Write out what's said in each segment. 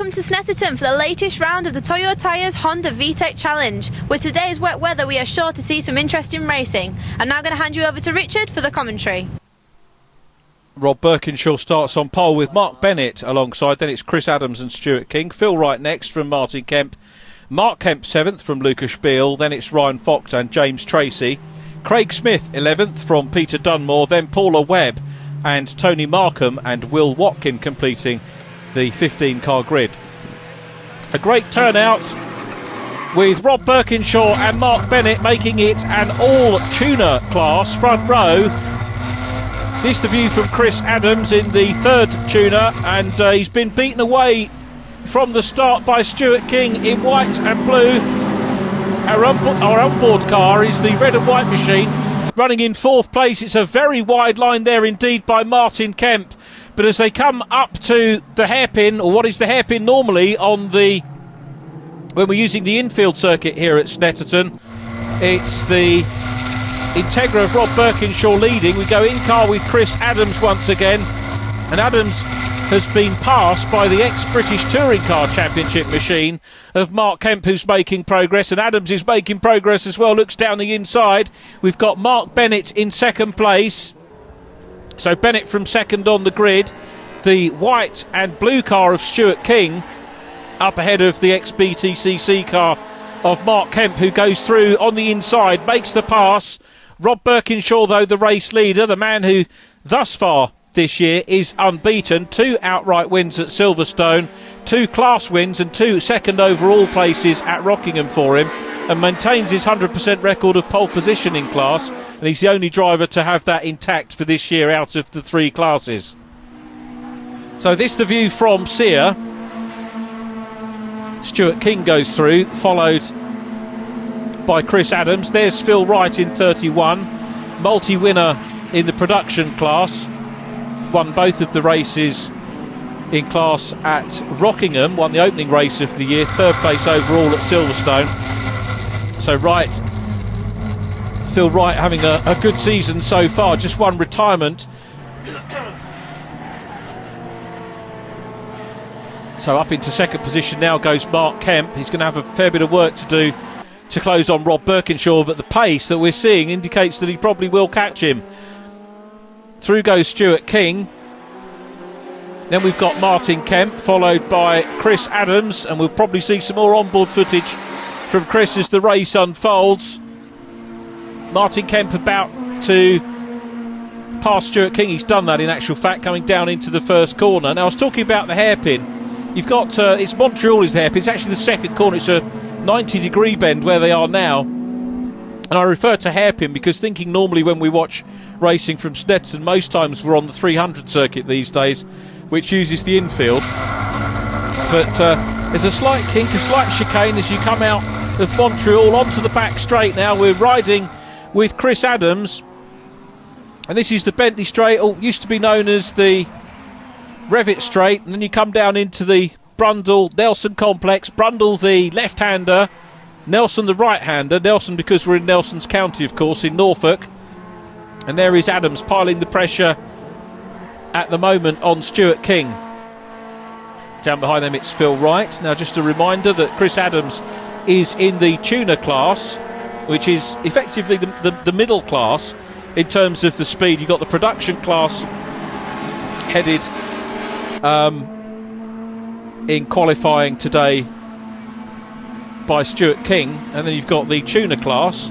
Welcome to Snetterton for the latest round of the Toyo Tyres Honda VTEC Challenge. With today's wet weather, we are sure to see some interesting racing. I'm now going to hand you over to Richard for the commentary. Rob Birkinshaw starts on pole with Mark Bennett alongside. Then it's Chris Adams and Stuart King. Phil Wright next from Martyn KEMP. Mark Kemp 7th from Lucas Spiel. Then it's Ryan Fox and James Tracy. Craig Smith 11th from Peter Dunmore. Then Paula Webb and Tony Markham and Will Watkin completing the 15-car grid. A great turnout with Rob Birkinshaw and Mark Bennett making it an all-tuner class front row. This the view from Chris Adams in the third tuner, and he's been beaten away from the start by Stuart King in white and blue. Our onboard car is the red and white machine, running in fourth place. It's a very wide line there indeed by Martyn KEMP. But as they come up to the hairpin, or what is the hairpin normally when we're using the infield circuit here at Snetterton, it's the Integra of Rob Birkinshaw leading. We go in car with Chris Adams once again, and Adams has been passed by the ex-British Touring Car Championship machine of Mark Kemp, who's making progress, and Adams is making progress as well. Looks down the inside. We've got Mark Bennett in second place. So Bennett from second on the grid. The white and blue car of Stuart King up ahead of the ex-BTCC car of Mark Kemp, who goes through on the inside, makes the pass. Rob Birkinshaw, though, the race leader, the man who thus far this year is unbeaten. 2 outright wins at Silverstone, 2 class wins and 2 second overall places at Rockingham for him, and maintains his 100% record of pole position in class, and he's the only driver to have that intact for this year out of the 3 classes. So this the view from Sear. Stuart King goes through, followed by Chris Adams. There's Phil Wright in 31, multi-winner in the production class, won both of the races in class at Rockingham, won the opening race of the year, 3rd place overall at Silverstone. So Phil Wright having a good season so far, just one retirement. So up into second position now goes Mark Kemp. He's going to have a fair bit of work to do to close on Rob Birkinshaw, but the pace that we're seeing indicates that he probably will catch him. Through goes Stuart King. Then we've got Martyn KEMP, followed by Chris Adams, and we'll probably see some more onboard footage from Chris as the race unfolds. Martyn KEMP about to pass Stuart King. He's done that in actual fact, coming down into the first corner. Now I was talking about the hairpin. You've got, it's Montreal is the hairpin. It's actually the second corner. It's a 90-degree bend where they are now. And I refer to hairpin because thinking normally when we watch racing from Snetterton, most times we're on the 300 circuit these days, which uses the infield. But there's a slight kink, a slight chicane as you come out of Montreal onto the back straight now. We're riding with Chris Adams, and this is the Bentley Straight, or used to be known as the Revit Straight, and then you come down into the Brundle Nelson complex. Brundle the left-hander, Nelson the right-hander. Nelson because we're in Nelson's County, of course, in Norfolk. And there is Adams piling the pressure at the moment on Stuart King. Down behind them it's Phil Wright. Now just a reminder that Chris Adams is in the tuner class, which is effectively the middle class in terms of the speed. You've got the production class headed in qualifying today by Stuart King, and then you've got the tuner class,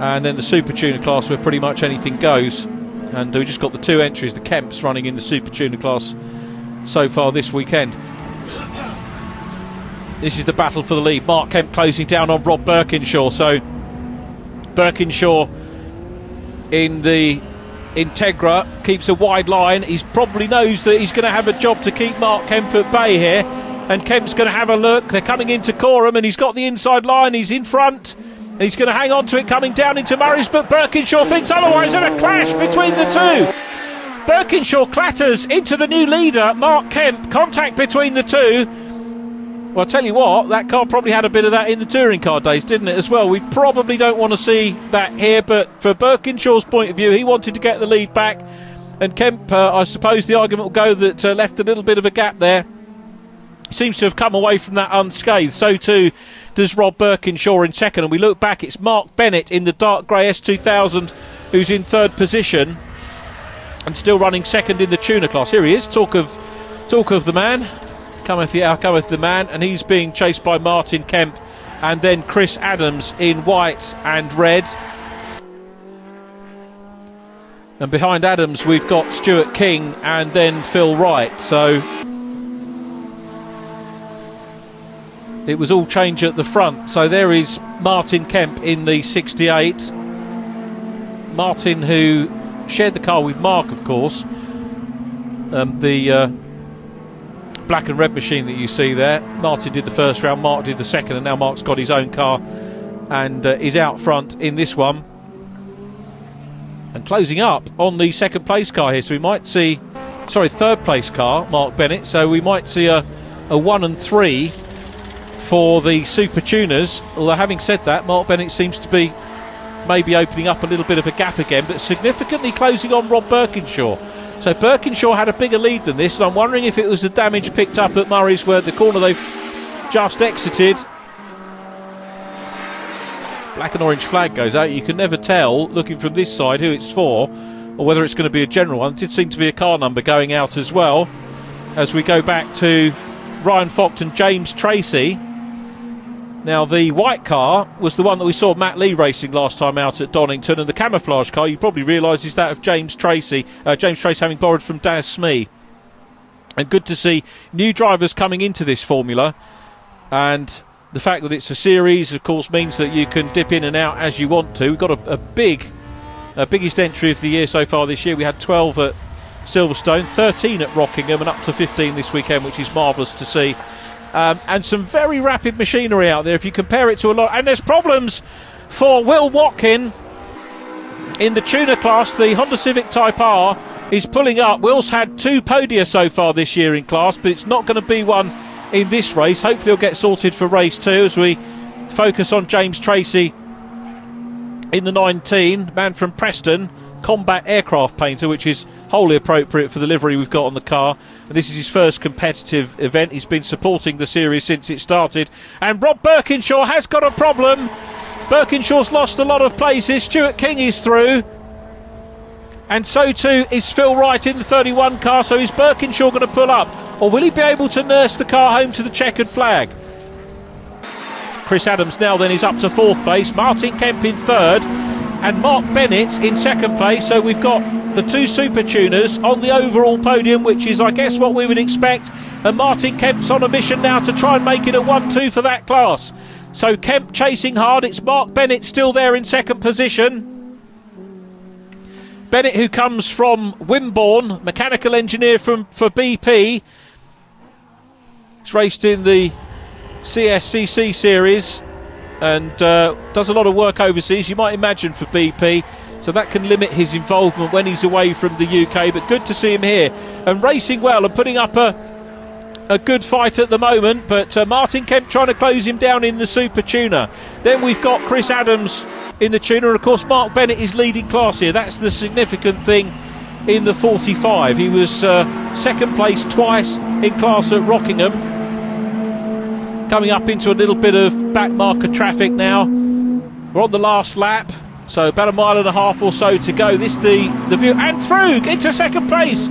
and then the super tuner class where pretty much anything goes. And we just got the 2 entries, the Kemps running in the super tuner class so far this weekend. This is the battle for the lead. Mark Kemp closing down on Rob Birkinshaw. So Birkinshaw in the Integra keeps a wide line. He probably knows that he's going to have a job to keep Mark Kemp at bay here, and Kemp's going to have a look. They're coming into Coram, and he's got the inside line. He's in front, and he's going to hang on to it coming down into Murray's, but Birkinshaw thinks otherwise, and a clash between the two. Birkinshaw clatters into the new leader, Mark Kemp. Contact between the two. Well, I'll tell you what, that car probably had a bit of that in the touring car days, didn't it, as well? We probably don't want to see that here, but for Birkinshaw's point of view, he wanted to get the lead back, and Kemp, I suppose the argument will go that left a little bit of a gap there. seems to have come away from that unscathed. So too does Rob Birkinshaw in second. And we look back, it's Mark Bennett in the dark grey S2000 who's in third position and still running second in the tuner class. Here he is, talk of the man. Cometh the man, and he's being chased by Martyn KEMP and then Chris Adams in white and red. And behind Adams we've got Stuart King and then Phil Wright. So it was all change at the front. So there is Martyn KEMP in the 68. Martyn, who shared the car with Mark, of course. The black and red machine that you see there. Martyn did the first round, Mark did the second, and now Mark's got his own car and is out front in this one. And closing up on the second place car here, so we might see, third place car, Mark Bennett. So we might see a 1 and 3 for the Super Tuners. Although having said that, Mark Bennett seems to be maybe opening up a little bit of a gap again, but significantly closing on Rob Birkinshaw. So Birkinshaw had a bigger lead than this, and I'm wondering if it was the damage picked up at Murray's where the corner they've just exited. Black and orange flag goes out. You can never tell, looking from this side, who it's for, or whether it's going to be a general one. It did seem to be a car number going out as well, as we go back to Ryan Focht and James TRACEY. Now, the white car was the one that we saw Matt Lee racing last time out at Donington, and the camouflage car, you probably realise, is that of James TRACEY. James TRACEY having borrowed from Daz Smee. And good to see new drivers coming into this formula, and the fact that it's a series, of course, means that you can dip in and out as you want to. We've got a biggest entry of the year so far this year. We had 12 at Silverstone, 13 at Rockingham, and up to 15 this weekend, which is marvellous to see. And some very rapid machinery out there if you compare it to a lot. And there's problems for Will Watkin in the tuner class. The Honda Civic Type R is pulling up. Will's had 2 podia so far this year in class, but it's not going to be one in this race. Hopefully it'll get sorted for race 2 as we focus on James TRACEY in the 19, man from Preston, combat aircraft painter, which is wholly appropriate for the livery we've got on the car. And this is his first competitive event. He's been supporting the series since it started. And Rob Birkinshaw has got a problem. Birkinshaw's lost a lot of places. Stuart King is through, and so too is Phil Wright in the 31 car. So is Birkinshaw going to pull up, or will he be able to nurse the car home to the checkered flag? Chris Adams now then is up to 4th place, Martyn KEMP in 3rd, and Mark Bennett in 2nd place. So we've got the 2 Super Tuners on the overall podium, which is, I guess, what we would expect. And Martyn KEMP's on a mission now to try and make it a 1-2 for that class. So KEMP chasing hard. It's Mark Bennett still there in 2nd position. Bennett, who comes from Wimborne, mechanical engineer for BP. He's raced in the CSCC series and does a lot of work overseas, you might imagine, for BP. So that can limit his involvement when he's away from the UK. But good to see him here and racing well and putting up a good fight at the moment. But Martyn KEMP trying to close him down in the Super Tuner. Then we've got Chris Adams in the tuner, and of course Mark Bennett is leading class here. That's the significant thing in the 45. He was 2nd place twice in class at Rockingham. Coming up into a little bit of back marker traffic now. We're on the last lap, so about 1.5 miles or so to go. This the view, and through into 2nd place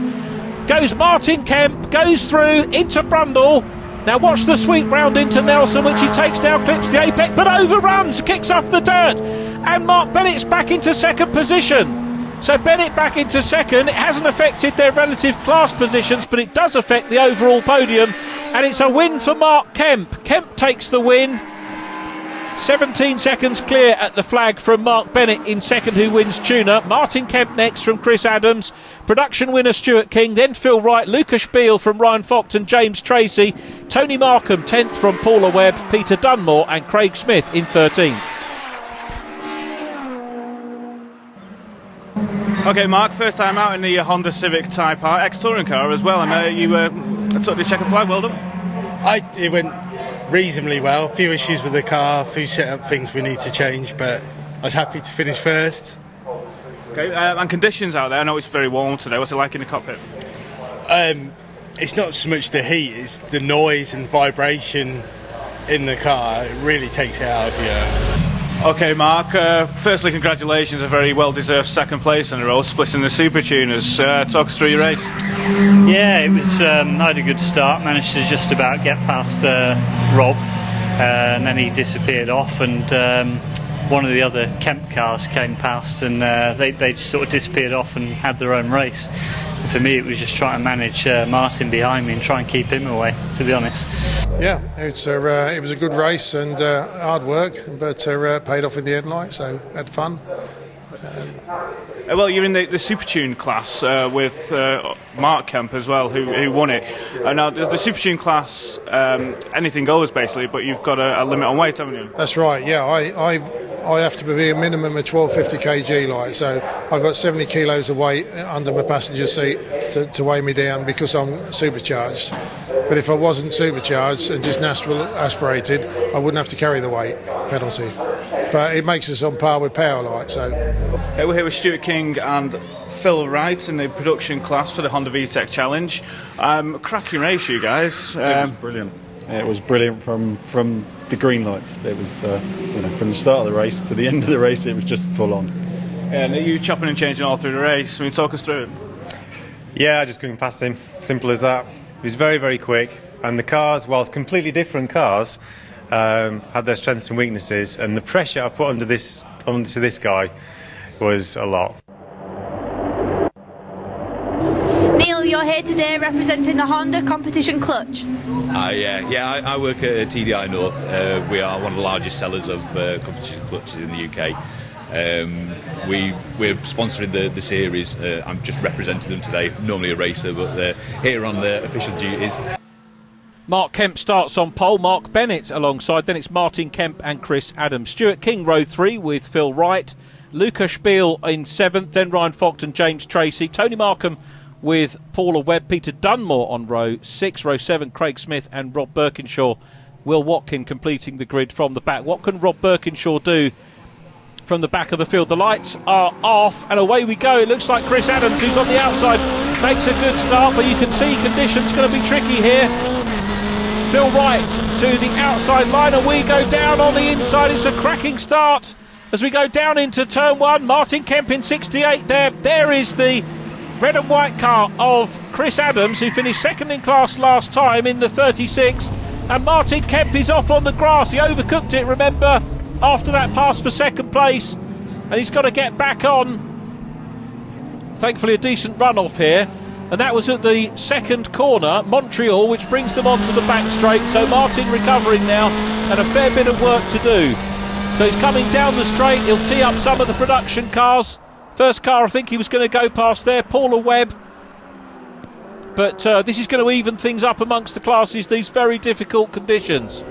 goes Martyn KEMP, goes through into Brundle. Now watch the sweep round into Nelson, which he takes now, clips the apex, but overruns, kicks off the dirt, and Mark Bennett's back into 2nd position. So Bennett back into 2nd. It hasn't affected their relative class positions, but it does affect the overall podium, and it's a win for Mark KEMP. KEMP takes the win. 17 seconds clear at the flag from Mark Bennett in 2nd, who wins tuner. Martyn KEMP next from Chris Adams. Production winner Stuart King, then Phil Wright, Lucas Beale from Ryan Focht and James TRACEY. Tony Markham 10th from Paula Webb, Peter Dunmore and Craig Smith in 13th. Okay, Mark, first time out in the Honda Civic Type R, ex-touring car as well, and you took the checkered flag. Well done. It went reasonably well. A few issues with the car, a few setup things we need to change, but I was happy to finish first. Okay, and conditions out there, I know it's very warm today. What's it like in the cockpit? it's not so much the heat, it's the noise and vibration in the car. It really takes it out of you. Okay, Mark, firstly, congratulations, a very well-deserved second place in a row, splitting the Super Tuners. Talk us through your race. Yeah, it was. I had a good start, managed to just about get past Rob, and then he disappeared off, and one of the other Kemp cars came past, and they just sort of disappeared off and had their own race. And for me, it was just trying to manage Martyn behind me and try and keep him away, to be honest. Yeah, it was a good race and hard work, but paid off in the end light, so had fun. Well, you're in the Super Tune class with Martyn KEMP as well, who won it. Now, the Super Tune class, anything goes basically, but you've got a limit on weight, haven't you? That's right. Yeah, I have to be a minimum of 1250 kg, like, so I've got 70 kilos of weight under my passenger seat to weigh me down because I'm supercharged. But if I wasn't supercharged and just natural aspirated, I wouldn't have to carry the weight penalty. But it makes us on par with power light. So we're here with Stuart King and Phil Wright in the production class for the Honda VTEC Challenge. Cracking race, you guys. It was brilliant. It was brilliant from the green lights. It was from the start of the race to the end of the race. It was just full on. And are you chopping and changing all through the race? I mean, talk us through it. Yeah, just going past him. Simple as that. He was very, very quick, and the cars, whilst completely different cars, had their strengths and weaknesses, and the pressure I put onto this guy was a lot. Neil, you're here today representing the Honda Competition Clutch. I work at TDI North. We are one of the largest sellers of competition clutches in the UK. We're sponsoring the series. I'm just representing them today. Normally a racer, but here on the official duties. Mark Kemp starts on pole, Mark Bennett alongside, then it's Martyn KEMP and Chris Adams. Stuart King row 3 with Phil Wright, Lucas Spiel in 7th, then Ryan Fox and James Tracy, Tony Markham with Paula Webb, Peter Dunmore on row 6, row 7 Craig Smith and Rob Birkinshaw, Will Watkin completing the grid from the back. What can Rob Birkinshaw do from the back of the field? The lights are off and away we go. It looks like Chris Adams, who's on the outside, makes a good start, but you can see conditions going to be tricky here. Phil Wright to the outside line and we go down on the inside. It's a cracking start as we go down into turn 1. Martyn KEMP in 68 there. There is the red and white car of Chris Adams, who finished second in class last time in the 36. And Martyn KEMP is off on the grass. He overcooked it, remember, after that pass for second place. And he's got to get back on. Thankfully a decent run off here. And that was at the second corner, Montreal, which brings them onto the back straight. So Martyn recovering now and a fair bit of work to do. So he's coming down the straight. He'll tee up some of the production cars. First car I think he was going to go past there, Paula Webb. But this is going to even things up amongst the classes, these very difficult conditions.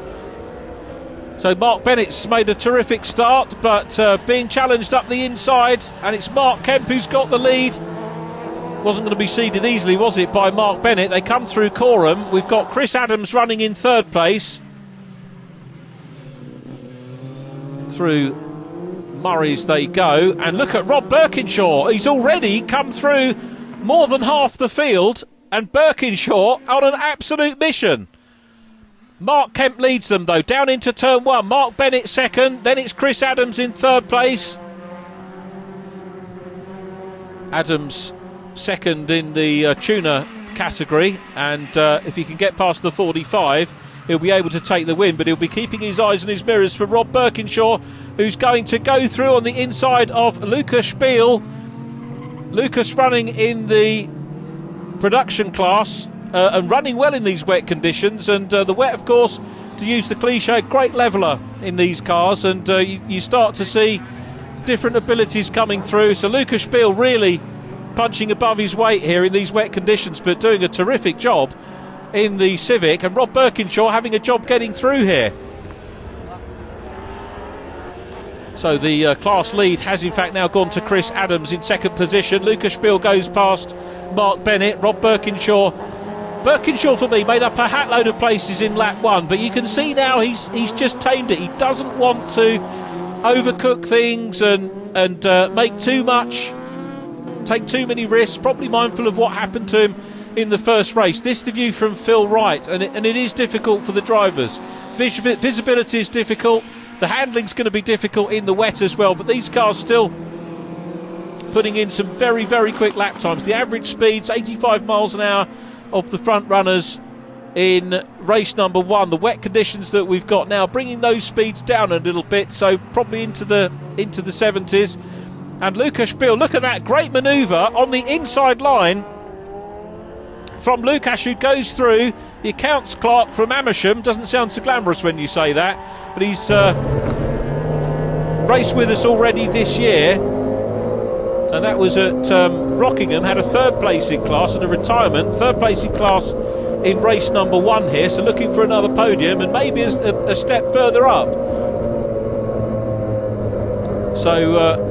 So Mark Bennett's made a terrific start, but being challenged up the inside. And it's Mark Kemp who's got the lead. Wasn't going to be seeded easily, was it, by Mark Bennett? They come through Coram. We've got Chris Adams running in third place. Through Murray's they go. And look at Rob Birkinshaw. He's already come through more than half the field. And Birkinshaw on an absolute mission. Mark Kemp leads them, though, down into turn 1. Mark Bennett second. Then it's Chris Adams in third place. Adams second in the tuner category, and if he can get past the 45 he'll be able to take the win, but he'll be keeping his eyes on his mirrors for Rob Birkinshaw, who's going to go through on the inside of Lucas Spiel. Lucas running in the production class and running well in these wet conditions, and the wet, of course, to use the cliche, great leveller in these cars, and you start to see different abilities coming through. So Lucas Spiel really punching above his weight here in these wet conditions, but doing a terrific job in the Civic, and Rob Birkinshaw having a job getting through here. So the class lead has in fact now gone to Chris Adams in second position. Lucas Spiel goes past Mark Bennett. Rob Birkinshaw for me made up a hat load of places in lap 1, but you can see now he's just tamed it. He doesn't want to overcook things and make too much, take too many risks, probably mindful of what happened to him in the first race. This is the view from Phil Wright, and it is difficult for the drivers. Visibility is difficult. The handling's going to be difficult in the wet as well, but these cars still putting in some very, very quick lap times. The average speed's 85 miles an hour of the front runners in race number 1. The wet conditions that we've got now bringing those speeds down a little bit, so probably into the 70s. And Lucas Biel, look at that great manoeuvre on the inside line from Lucas, who goes through the accounts clerk from Amersham. Doesn't sound so glamorous when you say that, but he's raced with us already this year, and that was at Rockingham. Had a third placing class and a retirement. Third placing class in race number 1 here, so looking for another podium and maybe a step further up. So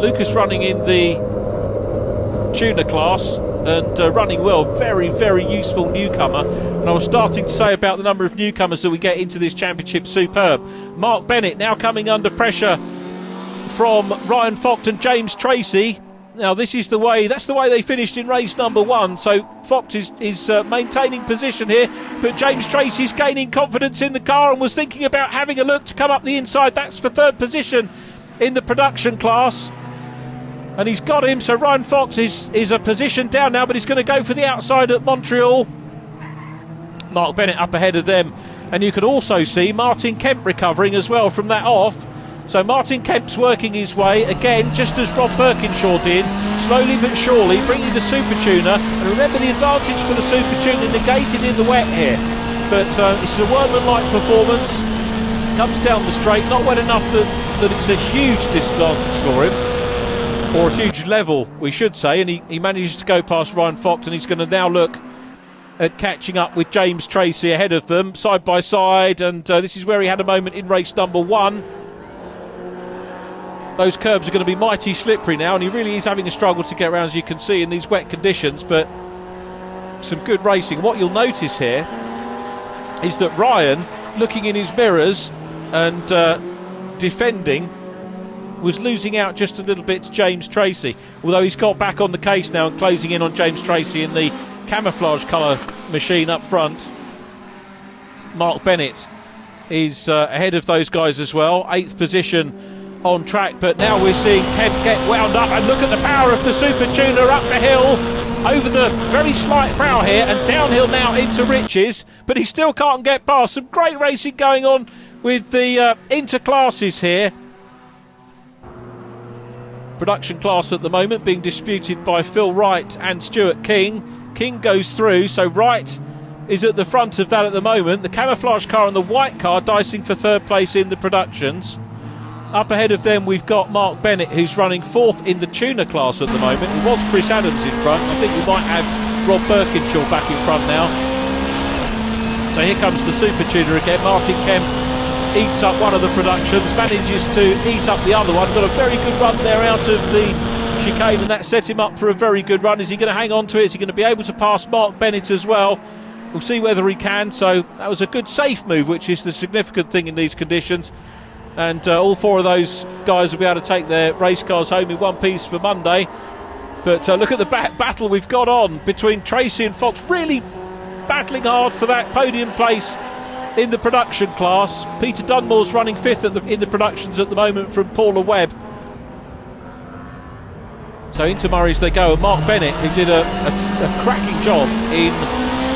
Lucas running in the tuner class and running well. Very, very useful newcomer. And I was starting to say about the number of newcomers that we get into this championship, superb. Mark Bennett now coming under pressure from Ryan Focht and James Tracy. Now this is the way, that's the way they finished in race number 1. So Focht is maintaining position here, but James Tracy's gaining confidence in the car and was thinking about having a look to come up the inside. That's for third position in the production class, and he's got him. So Ryan Focht is a position down now, but he's going to go for the outside at Montreal. Mark Bennett up ahead of them, and you can also see Martyn KEMP recovering as well from that off. So Martyn KEMP's working his way again, just as Rob Birkinshaw did, slowly but surely bringing the Super Tuner. And remember, the advantage for the Super Tuner negated in the wet here, but it's a workmanlike performance. Comes down the straight, not wet enough that it's a huge disadvantage for him, or a huge level we should say, and he manages to go past Ryan Focht, and he's going to now look at catching up with James Tracy ahead of them, side by side. And this is where he had a moment in race number 1. Those curbs are going to be mighty slippery now, and he really is having a struggle to get around, as you can see, in these wet conditions, but some good racing. What you'll notice here is that Ryan, looking in his mirrors and defending, was losing out just a little bit to James Tracy, although he's got back on the case now and closing in on James Tracy in the camouflage colour machine up front. Mark Bennett is ahead of those guys as well, 8th position on track, but now we're seeing Kemp get wound up, and look at the power of the Super Tuner up the hill, over the very slight brow here, and downhill now into Riches, but he still can't get past. Some great racing going on with the inter-classes here. Production class at the moment being disputed by Phil Wright and Stuart King. King goes through, so Wright is at the front of that at the moment. The camouflage car and the white car dicing for third place in the productions. Up ahead of them we've got Mark Bennett, who's running 4th in the tuner class at the moment. It was Chris Adams in front. I think we might have Rob Birkinshaw back in front now. So here comes the Super Tuner again. Martyn KEMP eats up one of the productions, manages to eat up the other one. Got a very good run there out of the chicane, and that set him up for a very good run. Is he going to hang on to it? Is he going to be able to pass Mark Bennett as well? We'll see whether he can. So that was a good safe move, which is the significant thing in these conditions. And all 4 of those guys will be able to take their race cars home in one piece for Monday. But look at the battle we've got on between Tracy and Focht, really battling hard for that podium place in the production class. Peter Dunmore's running 5th in the productions at the moment from Paula Webb. So into Murray's they go, and Mark Bennett, who did a cracking job in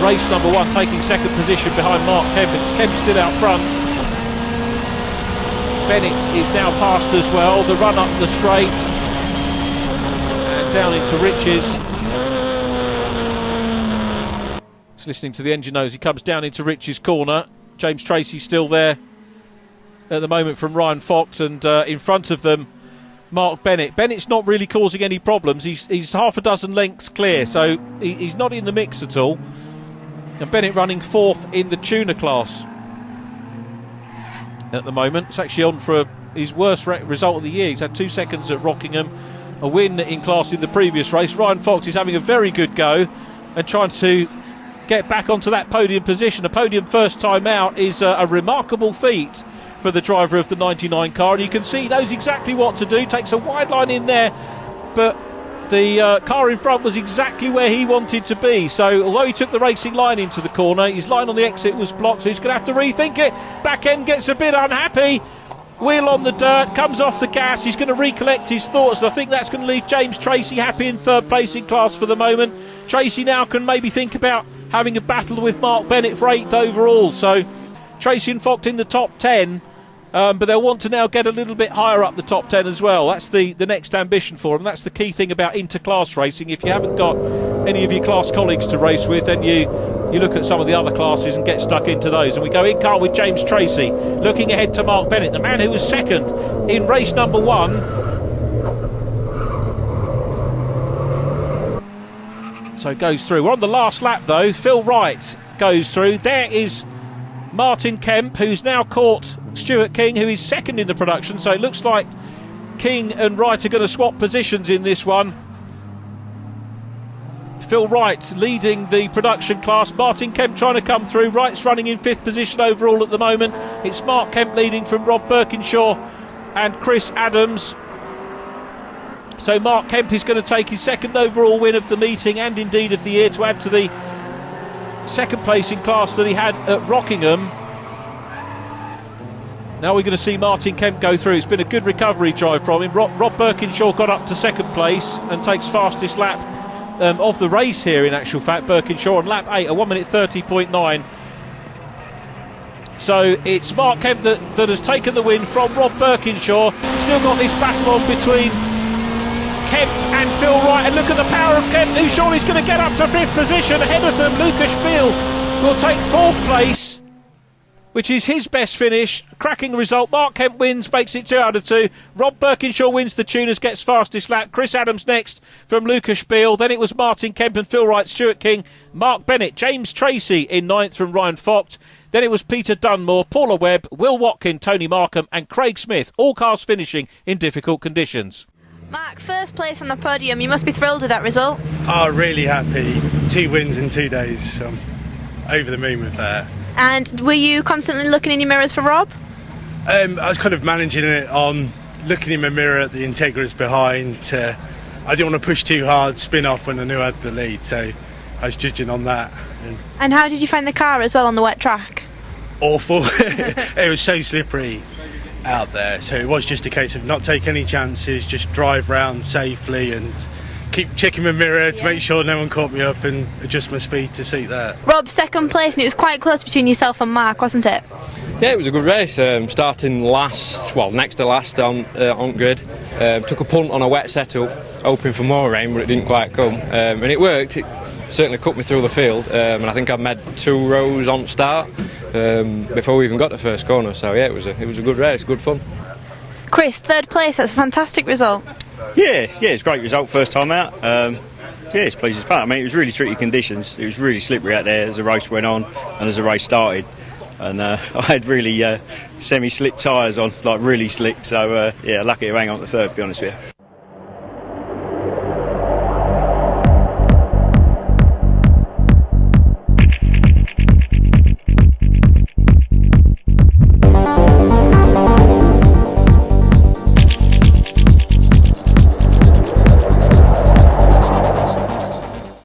race number 1, taking 2nd position behind Mark Kemp. It's Kemp still out front. Bennett is now passed as well. The run up the straight and down into Riches. Just listening to the engine noise, he comes down into Riches' corner. James Tracy still there at the moment from Ryan Focht, and in front of them Mark Bennett. Bennett's not really causing any problems. He's half a dozen lengths clear, so he's not in the mix at all. And Bennett running 4th in the tuner class at the moment. It's actually on for his worst result of the year. He's had 2 seconds at Rockingham, a win in class in the previous race. Ryan Focht is having a very good go and trying to get back onto that podium position. A podium first time out is a remarkable feat for the driver of the 99 car, and you can see he knows exactly what to do. Takes a wide line in there, but the car in front was exactly where he wanted to be. So although he took the racing line into the corner, his line on the exit was blocked, so he's going to have to rethink it. Back end gets a bit unhappy. Wheel on the dirt, comes off the gas. He's going to recollect his thoughts, and I think that's going to leave James Tracy happy in third place in class for the moment. Tracy now can maybe think about having a battle with Mark Bennett for 8th overall. So Tracy and Focht in the top 10. But they'll want to now get a little bit higher up the top 10 as well. That's the next ambition for them. That's the key thing about inter-class racing. If you haven't got any of your class colleagues to race with, then you look at some of the other classes and get stuck into those. And we go in car with James Tracy, looking ahead to Mark Bennett, the man who was second in race number 1. So goes through. We're on the last lap though. Phil Wright goes through. There is Martyn KEMP, who's now caught Stuart King, who is second in the production. So it looks like King and Wright are going to swap positions in this one. Phil Wright leading the production class. Martyn KEMP trying to come through. Wright's running in 5th position overall at the moment. It's Mark Kemp leading from Rob Birkinshaw and Chris Adams. So Mark Kemp is going to take his 2nd overall win of the meeting and indeed of the year, to add to the 2nd place in class that he had at Rockingham. Now we're going to see Martyn KEMP go through. It's been a good recovery drive from him. Rob Birkinshaw got up to 2nd place and takes fastest lap of the race here, in actual fact. Birkinshaw on lap 8 at 1 minute 30.9. So it's Mark Kemp that has taken the win from Rob Birkinshaw. Still got this battle on between Kemp and Phil Wright, and look at the power of Kemp, who surely is going to get up to 5th position. Ahead of them, Lucas Spiel will take 4th place, which is his best finish. Cracking result. Mark Kemp wins, makes it 2 out of 2. Rob Birkinshaw wins the Tuners, gets fastest lap. Chris Adams next from Lucas Spiel. Then it was Martyn KEMP and Phil Wright, Stuart King, Mark Bennett, James Tracy in 9th from Ryan Focht. Then it was Peter Dunmore, Paula Webb, Will Watkin, Tony Markham and Craig Smith. All cars finishing in difficult conditions. Mark, 1st place on the podium. You must be thrilled with that result. Oh, really happy. 2 wins in 2 days. So I'm over the moon with that. And were you constantly looking in your mirrors for Rob? I was kind of managing it on looking in my mirror at the Integras behind. I didn't want to push too hard, spin off when I knew I had the lead. So I was judging on that. And how did you find the car as well on the wet track? Awful. It was so slippery out there, so it was just a case of not take any chances, just drive round safely and keep checking my mirror to make sure no one caught me up and adjust my speed to suit that. Rob, 2nd place, and it was quite close between yourself and Mark, wasn't it? Yeah, it was a good race. Starting last, well, next to last on grid. Took a punt on a wet setup, hoping for more rain, but it didn't quite come. And it worked. It certainly cut me through the field, and I think I made 2 rows on start before we even got to first corner. So yeah, it was a good race, good fun. Chris, 3rd place. That's a fantastic result. Yeah, it's a great result first time out. Yeah, it's pleased as part. I mean, it was really tricky conditions. It was really slippery out there as the race went on and as the race started. And I had really semi-slick tyres on, like really slick. So yeah, lucky to hang on to 3rd, to be honest with you.